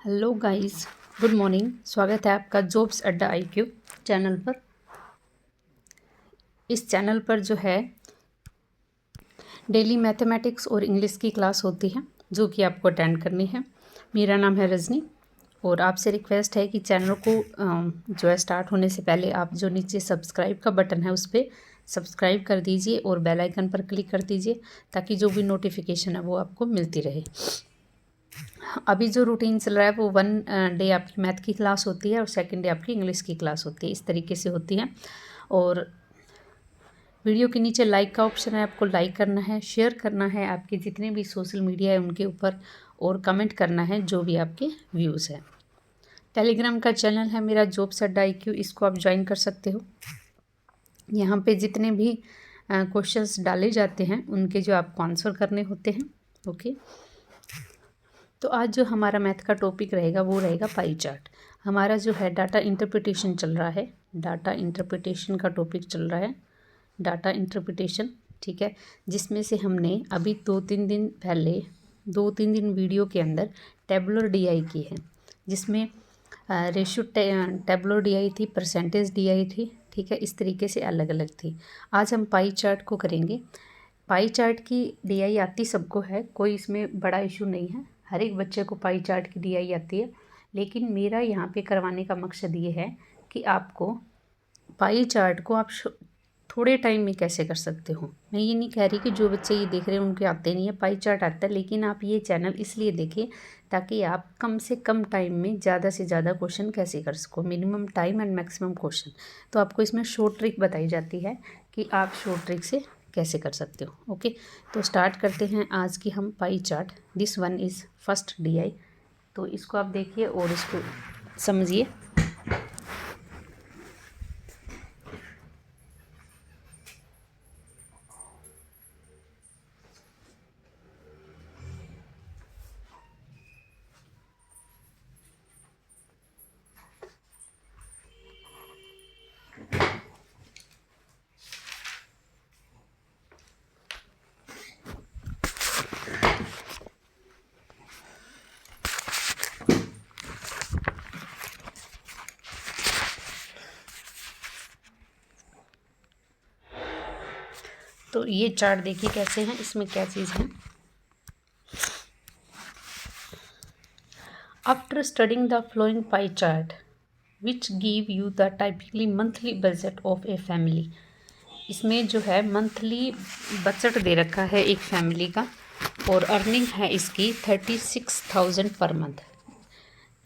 Hello guys, good morning. स्वागत है आपका जॉब्स अड्डा IQ चैनल पर। इस चैनल पर जो है डेली मैथमेटिक्स और इंग्लिश की क्लास होती है जो कि आपको अटेंड करनी है। मेरा नाम है रजनी और आपसे रिक्वेस्ट है कि चैनल को जो है स्टार्ट होने से पहले आप जो नीचे सब्सक्राइब का बटन है उस पर सब्सक्राइब कर दीजिए और बेल आइकन पर क्लिक कर दीजिए ताकि जो भी नोटिफिकेशन है वो आपको मिलती रहे। अभी जो रूटीन चल रहा है वो 1 डे आपकी मैथ की क्लास होती है और 2nd डे आपकी इंग्लिश की क्लास होती है। इस तरीके से होती है। और वीडियो के नीचे लाइक का ऑप्शन है, आपको लाइक करना है, शेयर करना है आपके जितने भी सोशल मीडिया है उनके ऊपर और कमेंट करना है जो भी आपके व्यूज़ हैं। टेलीग्राम का चैनल है मेरा जॉब्स अड्डा IQ, इसको आप ज्वाइन कर सकते हो। यहाँ पे जितने भी क्वेश्चंस डाले जाते हैं उनके जो आपको आंसर करने होते हैं। ओके, तो आज जो हमारा मैथ का टॉपिक रहेगा वो रहेगा पाई चार्ट। हमारा जो है डाटा इंटरप्रिटेशन चल रहा है, डाटा इंटरप्रिटेशन का टॉपिक चल रहा है, डाटा इंटरप्रिटेशन। ठीक है, जिसमें से हमने अभी 2-3 दिन पहले 2-3 दिन वीडियो के अंदर टेबुलर DI की है, जिसमें रेशो टेबुलर DI थी, परसेंटेज DI थी। ठीक है, इस तरीके से अलग अलग थी। आज हम पाई चार्ट को करेंगे। पाई चार्ट की DI आती सबको है, कोई इसमें बड़ा इशू नहीं है। हर एक बच्चे को पाई चार्ट की DI आती है, लेकिन मेरा यहाँ पे करवाने का मकसद ये है कि आपको पाई चार्ट को आप थोड़े टाइम में कैसे कर सकते हो। मैं ये नहीं कह रही कि जो बच्चे ये देख रहे हैं उनके आते नहीं है, पाई चार्ट आता है, लेकिन आप ये चैनल इसलिए देखें ताकि आप कम से कम टाइम में ज़्यादा से ज़्यादा क्वेश्चन कैसे कर सको, minimum time and maximum question. तो आपको इसमें शॉर्ट ट्रिक बताई जाती है कि आप शॉर्ट ट्रिक से कैसे कर सकते हो। ओके, तो स्टार्ट करते हैं आज की हम pie chart. This one is first DI। तो इसको आप देखिए और इसको समझिए। तो ये चार्ट देखिए कैसे हैं, इसमें क्या चीज़ है। After studying the flowing pie chart which give you the typically monthly budget of a family. इसमें जो है मंथली बजट दे रखा है एक फैमिली का और अर्निंग है इसकी 36,000 पर मंथ।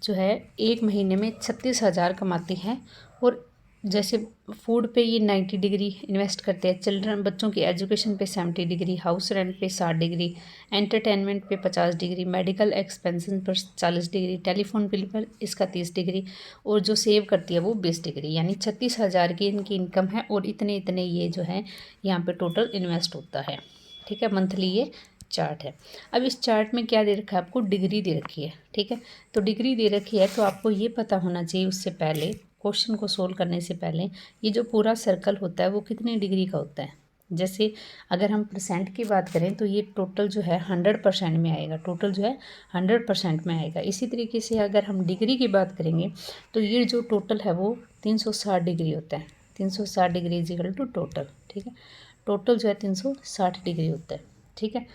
जो है एक महीने में 36,000 कमाती है। और जैसे फूड पे ये 90 डिग्री इन्वेस्ट करते हैं, चिल्ड्रन बच्चों की एजुकेशन पे 70 डिग्री, हाउस रेंट पे 60 डिग्री, एंटरटेनमेंट पे 50 डिग्री, मेडिकल एक्सपेंसेस पर 40 डिग्री, टेलीफोन बिल पर इसका 30 डिग्री और जो सेव करती है वो 20 डिग्री। यानी 36,000 की इनकी इनकम है और इतने इतने ये जो है यहाँ पे टोटल इन्वेस्ट होता है। ठीक है, मंथली ये चार्ट है। अब इस चार्ट में क्या दे रखा है आपको, डिग्री दे रखी है। ठीक है, तो डिग्री दे रखी है तो आपको ये पता होना चाहिए उससे पहले, क्वेश्चन को सोल्व करने से पहले, ये जो पूरा सर्कल होता है वो कितनी डिग्री का होता है। जैसे अगर हम परसेंट की बात करें तो ये टोटल जो है 100% में आएगा, टोटल जो है 100% में आएगा। इसी तरीके से अगर हम डिग्री की बात करेंगे तो ये जो टोटल है वो 360 डिग्री होता है। 360 degree is equal to total. ठीक है, टोटल जो है 360 डिग्री होता है। ठीक है,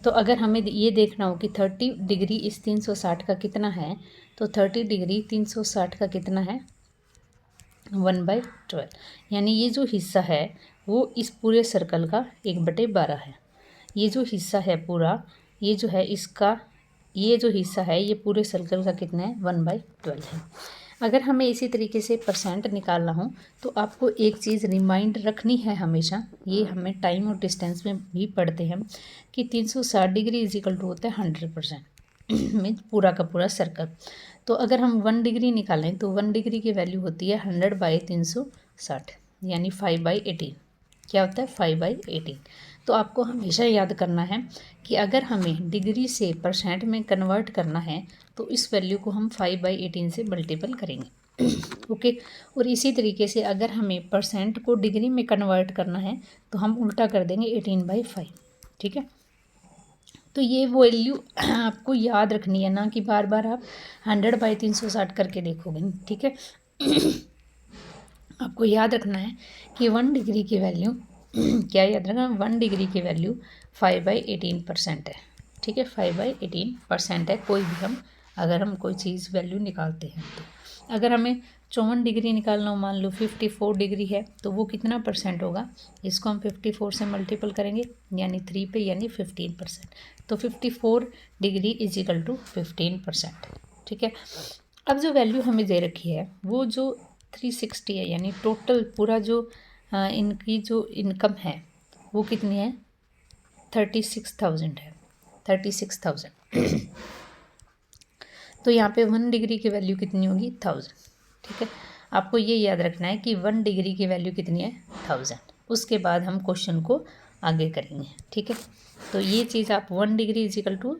तो अगर हमें ये देखना हो कि 30 डिग्री इस 360 का कितना है, तो 30 डिग्री 360 का कितना है, 1/12। यानी ये जो हिस्सा है वो इस पूरे सर्कल का 1/12 है। ये जो हिस्सा है पूरा, ये जो है इसका, ये जो हिस्सा है ये पूरे सर्कल का कितना है, 1/12 है। अगर हमें इसी तरीके से परसेंट निकालना हो तो आपको एक चीज़ रिमाइंड रखनी है हमेशा, ये हमें टाइम और डिस्टेंस में भी पढ़ते हैं कि 360 डिग्री इज इक्वल टू होता है 100% में पूरा का पूरा सर्कल। तो अगर हम 1 डिग्री निकालें तो 1 डिग्री की वैल्यू होती है 100/360, यानी 5/18। क्या होता है, 5/18। तो आपको हमेशा याद करना है कि अगर हमें डिग्री से परसेंट में कन्वर्ट करना है तो इस वैल्यू को हम 5/18 से मल्टीपल करेंगे। ओके। और इसी तरीके से अगर हमें परसेंट को डिग्री में कन्वर्ट करना है तो हम उल्टा कर देंगे 18/5। ठीक है, तो ये वैल्यू आपको याद रखनी है, ना कि बार बार आप 100/360 करके देखोगे। ठीक है, आपको याद रखना है कि 1 डिग्री की वैल्यू क्या याद रखना, 1 डिग्री की वैल्यू 5/18% है। ठीक है, 5/18% है। कोई भी अगर हम कोई चीज़ वैल्यू निकालते हैं तो अगर हमें 54 डिग्री निकालना हो, मान लो 54 डिग्री है, तो वो कितना परसेंट होगा, इसको हम 54 से मल्टीपल करेंगे यानी 3 पे, यानी 15%। तो 54 डिग्री इज इक्वल टू 15%। ठीक है, अब जो वैल्यू हमें दे रखी है वो जो 360 है, यानी टोटल पूरा जो इनकी जो इनकम है वो कितनी है, 36,000 है, 36,000। तो यहाँ पे 1 डिग्री की वैल्यू कितनी होगी, 1000। ठीक है, आपको ये याद रखना है कि 1 डिग्री की वैल्यू कितनी है, 1000। उसके बाद हम क्वेश्चन को आगे करेंगे। ठीक है, तो ये चीज़ आप 1 डिग्री इज इक्वल टू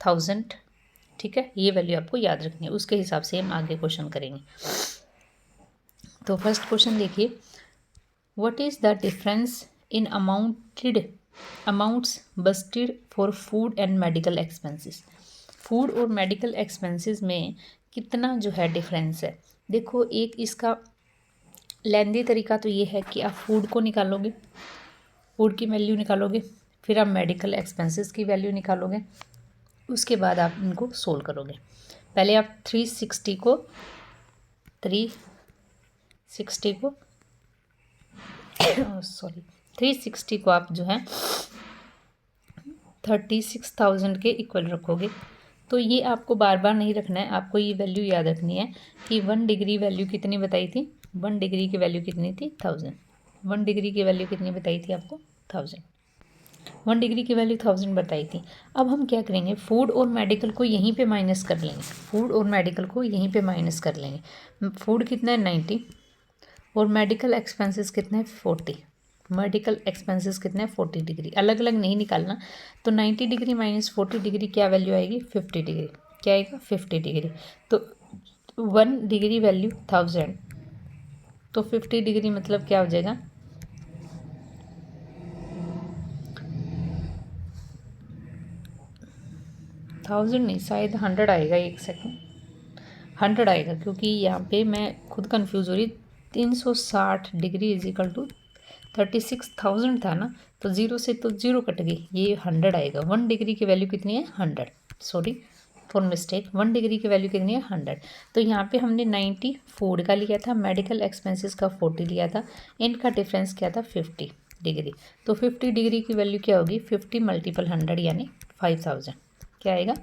1000, ठीक है, ये वैल्यू आपको याद रखनी है, उसके हिसाब से हम आगे क्वेश्चन करेंगे। तो फर्स्ट क्वेश्चन देखिए, what is the difference in amounts budgeted for food and medical expenses. Food और मेडिकल एक्सपेंसेस में कितना जो है डिफरेंस है। देखो, एक इसका लेंदी तरीका तो ये है कि आप फूड को निकालोगे, फूड की वैल्यू निकालोगे, फिर आप मेडिकल एक्सपेंसेस की वैल्यू निकालोगे, उसके बाद आप इनको सोल्व करोगे। पहले आप 360 को आप जो है 36,000 के इक्वल रखोगे। तो ये आपको बार बार नहीं रखना है, आपको ये वैल्यू याद रखनी है कि 1 डिग्री वैल्यू कितनी बताई थी, 1 डिग्री की वैल्यू कितनी थी, 1000। 1 डिग्री की वैल्यू कितनी बताई थी आपको, 1000। 1 डिग्री की वैल्यू 1000 बताई थी। अब हम क्या करेंगे, फूड और मेडिकल को यहीं पे माइनस कर लेंगे, फूड और मेडिकल को यहीं पे माइनस कर लेंगे। फूड कितना है, 90, और मेडिकल एक्सपेंसेस कितने हैं, 40। मेडिकल एक्सपेंसेस कितने हैं, 40 डिग्री। अलग अलग नहीं निकालना। तो 90 डिग्री माइनस 40 डिग्री क्या वैल्यू आएगी, 50 डिग्री। क्या आएगा, 50 डिग्री। तो 1 डिग्री वैल्यू 1000, तो 50 डिग्री मतलब क्या हो जाएगा, 1000 नहीं, शायद 100 आएगा। एक सेकंड, 100 आएगा, क्योंकि यहाँ पे मैं खुद कंफ्यूज हो रही। 360 डिग्री इज इक्वल टू 36,000 था ना, तो 0 से तो 0 कट गई, ये 100 आएगा। 1 डिग्री की वैल्यू कितनी है, 100। सॉरी फॉर मिस्टेक, 1 डिग्री की वैल्यू कितनी है, 100। तो यहाँ पे हमने 90 फूड का लिया था, मेडिकल एक्सपेंसेस का 40 लिया था, इनका डिफरेंस क्या था, 50 डिग्री। तो 50 डिग्री की वैल्यू क्या होगी, 50 मल्टीपल 100 यानी 5000। क्या आएगा,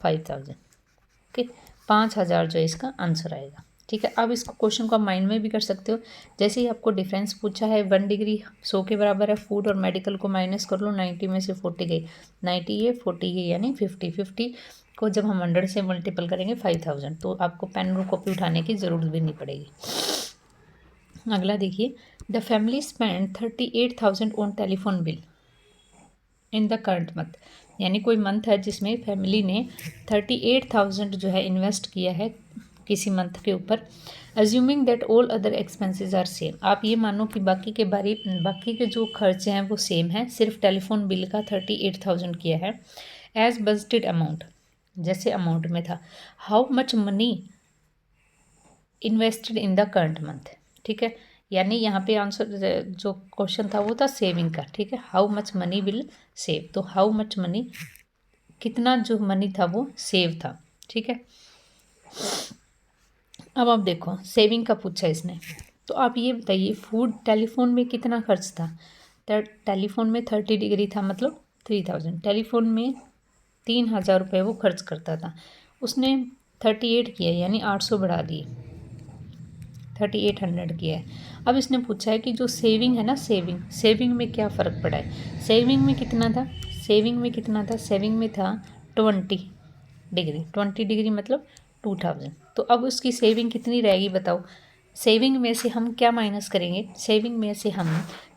5000। ओके, 5000 जो है इसका आंसर आएगा। ठीक है, अब इसको क्वेश्चन को आप माइंड में भी कर सकते हो। जैसे ही आपको डिफरेंस पूछा है, 1 डिग्री 100 के बराबर है, फूड और मेडिकल को माइनस कर लो, 90 में से 40 गई, 90 ये 40 ये, यानी 50 को जब हम 100 से मल्टीपल करेंगे 5000, तो आपको पेन और कॉपी उठाने की ज़रूरत भी नहीं पड़ेगी। अगला देखिए, the family spend 38,000 on telephone bill in the current month. यानी कोई मंथ है जिसमें फैमिली ने 38,000 जो है इन्वेस्ट किया है किसी मंथ के ऊपर। Assuming that all other expenses are same. आप ये मानो कि बाकी के जो खर्चे हैं वो सेम हैं, सिर्फ टेलीफोन बिल का 38,000 किया है। एज बजटेड अमाउंट, जैसे अमाउंट में था। How much money invested in the current month. ठीक है, यानी यहाँ पे आंसर जो क्वेश्चन था वो था सेविंग का। ठीक है, how much money will save, तो हाउ मच मनी, कितना जो मनी था वो सेव था। ठीक है, अब आप देखो, सेविंग का पूछा इसने, तो आप ये बताइए फूड टेलीफोन में कितना खर्च था। टेलीफोन में 30 डिग्री था, मतलब 3000। टेलीफोन में 3000 रुपये वो खर्च करता था, उसने 38 किया, यानी 800 बढ़ा दिए, 3800 किया है। अब इसने पूछा है कि जो सेविंग है ना, सेविंग में क्या फ़र्क पड़ा है। सेविंग में कितना था, सेविंग में था 20 डिग्री। 20 डिग्री मतलब 2000। तो अब उसकी सेविंग कितनी रहेगी बताओ। सेविंग में से हम क्या माइनस करेंगे, सेविंग में से हम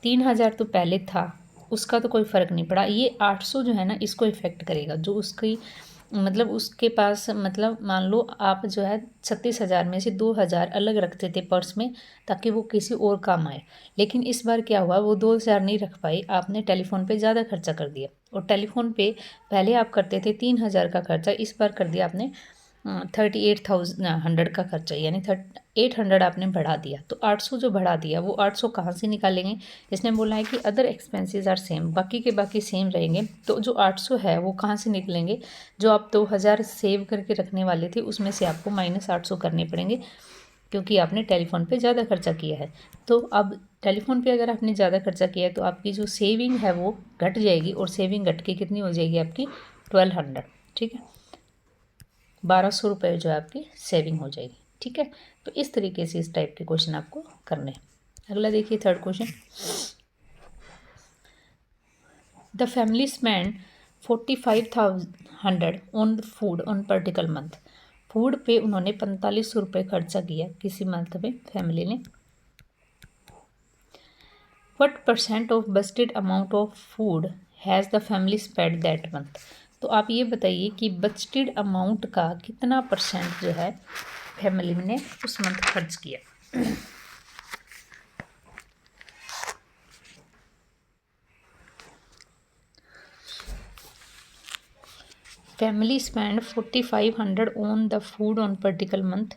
3000 तो पहले था, उसका तो कोई फ़र्क नहीं पड़ा। ये 800 जो है ना, इसको इफ़ेक्ट करेगा, जो उसकी मतलब उसके पास, मतलब मान लो आप जो है 36,000 में से 2,000 अलग रखते थे पर्स में ताकि वो किसी और काम आए, लेकिन इस बार क्या हुआ, वो 2,000 नहीं रख पाई, आपने टेलीफोन पे ज़्यादा खर्चा कर दिया। और टेलीफोन पे पहले आप करते थे 3,000 का खर्चा, इस बार कर दिया आपने 38,100 का खर्चा, यानी 800 आपने बढ़ा दिया। तो 800 जो बढ़ा दिया वो 800 कहाँ से निकालेंगे? इसने बोला है कि अदर एक्सपेंसेस आर सेम, बाकी के बाकी सेम रहेंगे, तो जो 800 है वो कहाँ से निकलेंगे? जो आप 2,000 सेव करके रखने वाले थे उसमें से आपको -800 करने पड़ेंगे, क्योंकि आपने टेलीफोन पे ज़्यादा खर्चा किया है। तो अब टेलीफोन पे अगर आपने ज़्यादा खर्चा किया है तो आपकी जो सेविंग है वो घट जाएगी, और सेविंग घट के कितनी हो जाएगी आपकी? 1200। ठीक है, 1200 रुपये जो है आपकी सेविंग हो जाएगी। ठीक है, तो इस तरीके से इस टाइप के क्वेश्चन आपको करने हैं। अगला देखिए, third question. The family spend 45,100 on food on particular month. Food पे उन्होंने 4500 रुपये खर्चा किया किसी मंथ में, फैमिली ने। What percent of budgeted amount of food has the family spend that month. तो आप ये बताइए कि बजटेड अमाउंट का कितना परसेंट जो है फैमिली ने उस मंथ खर्च किया। Family spend 4500 on the food on particular month.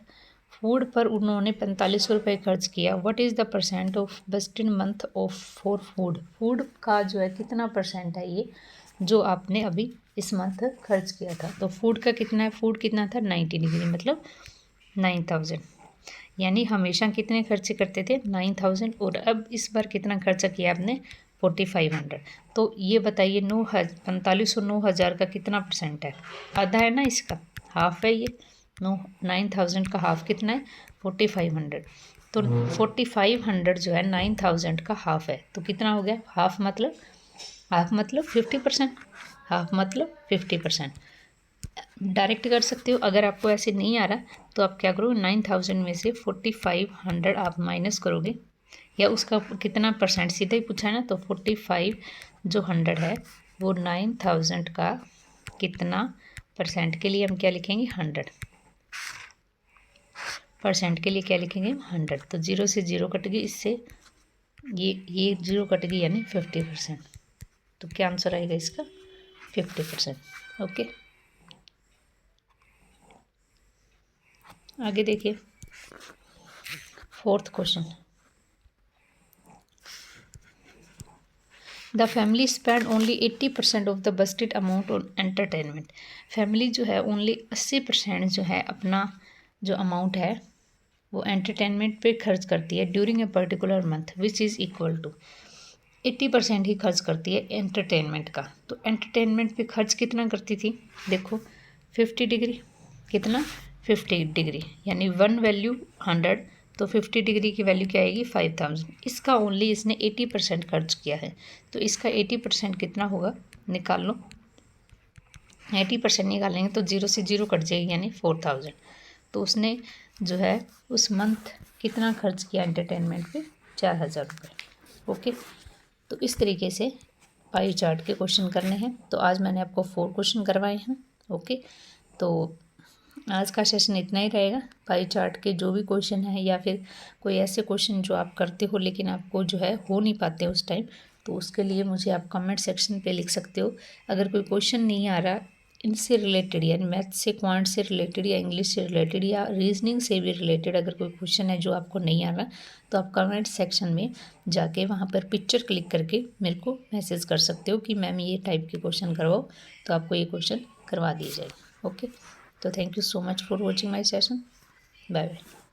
Food पर उन्होंने 4500 रुपये खर्च किया। What is the percent of budgeted month of for food. Food का जो है कितना परसेंट है ये जो आपने अभी इस मंथ खर्च किया था। तो फूड का कितना है, फूड कितना था 90 डिग्री, मतलब 9000। यानी हमेशा कितने खर्चे करते थे 9000, और अब इस बार कितना खर्चा किया आपने 4500। तो ये बताइए 4500 9000 का कितना परसेंट है? आधा है ना, इसका हाफ है ये। 9000 का हाफ कितना है 4500। तो 4500 जो है 9000 का हाफ है, तो कितना हो गया? हाफ मतलब 50%। हाफ मतलब 50%। डायरेक्ट कर सकते हो। अगर आपको ऐसे नहीं आ रहा तो आप क्या करो, 9000 में से 4500 आप माइनस करोगे, या उसका कितना परसेंट सीधा ही पूछा है ना, तो 45 जो 100 है वो 9000 का कितना परसेंट के लिए हम क्या लिखेंगे 100 परसेंट के लिए क्या लिखेंगे 100। तो 0 से 0 कट गई, इससे ये 0 कट गई, यानी 50%। तो क्या आंसर आएगा इसका 50%। ओके, आगे देखिए, fourth question. The family spend only 80% of the budgeted amount on entertainment. Family जो है ओनली 80% जो है अपना जो अमाउंट है वो एंटरटेनमेंट पे खर्च करती है during a particular month, which is equal to 80% ही खर्च करती है एंटरटेनमेंट का। तो एंटरटेनमेंट पे खर्च कितना करती थी, देखो 50 डिग्री, कितना 50 डिग्री, यानी 1 वैल्यू 100, तो 50 डिग्री की वैल्यू क्या आएगी 5000। इसका ओनली इसने 80% खर्च किया है, तो इसका 80% कितना होगा निकाल लो। 80% निकालेंगे तो 0 से 0 कट जाएगी, यानी 4000। तो उसने जो है उस मंथ कितना खर्च किया एंटरटेनमेंट पे 4000 रुपये। ओके, तो इस तरीके से पाई चार्ट के क्वेश्चन करने हैं। तो आज मैंने आपको 4 क्वेश्चन करवाए हैं। ओके, तो आज का सेशन इतना ही रहेगा। पाई चार्ट के जो भी क्वेश्चन हैं, या फिर कोई ऐसे क्वेश्चन जो आप करते हो लेकिन आपको जो है हो नहीं पाते उस टाइम, तो उसके लिए मुझे आप कमेंट सेक्शन पे लिख सकते हो। अगर कोई क्वेश्चन नहीं आ रहा इनसे रिलेटेड, यानी मैथ से, क्वांट से रिलेटेड, या इंग्लिश से रिलेटेड, या रीजनिंग से भी रिलेटेड, अगर कोई क्वेश्चन है जो आपको नहीं आ रहा, तो आप कमेंट सेक्शन में जाके वहाँ पर पिक्चर क्लिक करके मेरे को मैसेज कर सकते हो कि मैम ये टाइप के क्वेश्चन करवाओ, तो आपको ये क्वेश्चन करवा दिए जाएगा। ओके, तो thank you so much for watching my session. Bye bye.